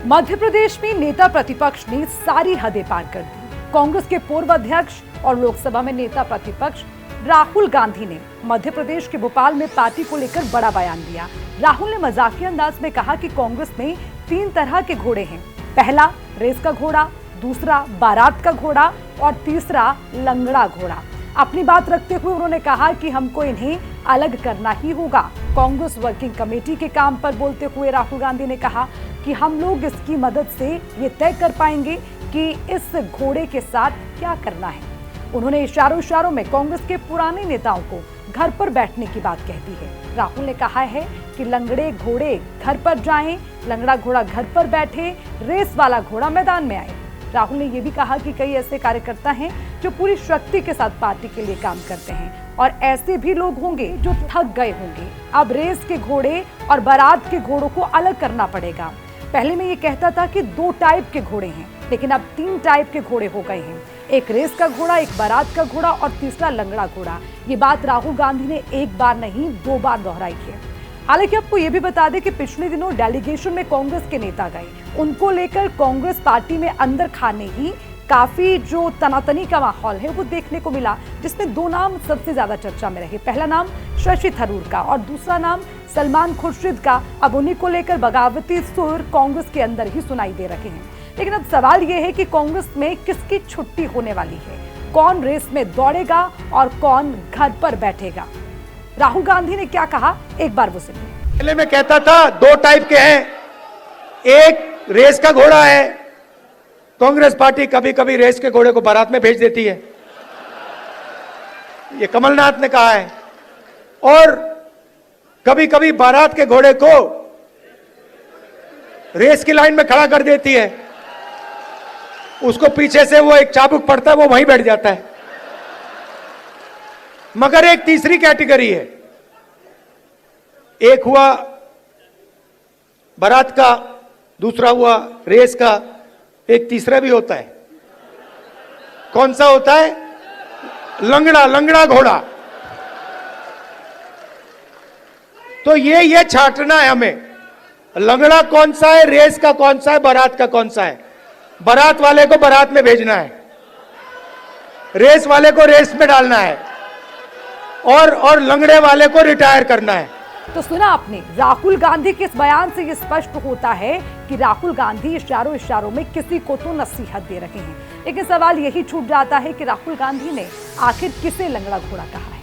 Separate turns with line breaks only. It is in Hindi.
मध्य प्रदेश में नेता प्रतिपक्ष ने सारी हदें पार कर दी। कांग्रेस के पूर्व अध्यक्ष और लोकसभा में नेता प्रतिपक्ष राहुल गांधी ने मध्य प्रदेश के भोपाल में पार्टी को लेकर बड़ा बयान दिया। राहुल ने मजाकिया अंदाज में कहा कि कांग्रेस में 3 तरह के घोड़े हैं। पहला रेस का घोड़ा, दूसरा बारात का घोड़ा और तीसरा लंगड़ा घोड़ा। अपनी बात रखते हुए उन्होंने कहा कि हमको इन्हें अलग करना ही होगा। कांग्रेस वर्किंग कमेटी के काम पर बोलते हुए राहुल गांधी ने कहा कि हम लोग इसकी मदद से ये तय कर पाएंगे कि इस घोड़े के साथ क्या करना है। उन्होंने इशारों में कांग्रेस के पुराने नेताओं को घर पर बैठने की बात कह दी है। राहुल ने कहा है कि लंगड़े घोड़े घर पर जाएं, लंगड़ा घोड़ा घर पर बैठे, रेस वाला घोड़ा मैदान में आए। राहुल ने यह भी कहा कि कई ऐसे कार्यकर्ता हैं जो पूरी शक्ति के साथ पार्टी के लिए काम करते हैं और ऐसे भी लोग होंगे जो थक गए होंगे। अब रेस के घोड़े और बारात के घोड़ों को अलग करना पड़ेगा। पहले मैं ये कहता था कि 2 टाइप के घोड़े हैं, लेकिन अब 3 टाइप के घोड़े हो गए हैं। एक रेस का घोड़ा, एक बारात का घोड़ा और तीसरा लंगड़ा घोड़ा। ये बात राहुल गांधी ने एक बार नहीं 2 बार दोहराई है। हालांकि आपको ये भी बता दें कि पिछले दिनों डेलीगेशन में कांग्रेस के नेता गए। उनको लेकर कांग्रेस पार्टी में अंदर खाने ही काफी जो तनातनी का माहौल है वो देखने को मिला, जिसमें 2 नाम सबसे ज्यादा चर्चा में रहे। पहला नाम शशि थरूर का और दूसरा नाम सलमान खुर्शीद का। अब उन्हीं को लेकर बगावती सुर कांग्रेस के अंदर ही सुनाई दे रहे हैं। लेकिन अब सवाल यह है कि कांग्रेस में किसकी छुट्टी होने वाली है, कौन रेस में दौड़ेगा और कौन घर पर बैठेगा। राहुल गांधी ने क्या कहा, एक बार वो सुनिए।
पहले मैं कहता था 2 टाइप के हैं, एक रेस का घोड़ा है। कांग्रेस पार्टी कभी कभी रेस के घोड़े को बारात में भेज देती है, ये कमलनाथ ने कहा है। और कभी कभी बारात के घोड़े को रेस की लाइन में खड़ा कर देती है, उसको पीछे से वो एक चाबुक पड़ता है, वो वहीं बैठ जाता है। मगर एक तीसरी कैटेगरी है, एक हुआ बारात का, दूसरा हुआ रेस का, एक तीसरा भी होता है। कौन सा होता है? लंगड़ा घोड़ा। तो ये छांटना है हमें, लंगड़ा कौन सा है, रेस का कौन सा है, बारात का कौन सा है। बारात वाले को बारात में भेजना है, रेस वाले को रेस में डालना है और लंगड़े वाले को रिटायर करना है।
तो सुना आपने, राहुल गांधी के इस बयान से ये स्पष्ट होता है कि राहुल गांधी इशारों में किसी को तो नसीहत दे रहे हैं। लेकिन सवाल यही छूट जाता है कि राहुल गांधी ने आखिर किसे लंगड़ा घोड़ा कहा है।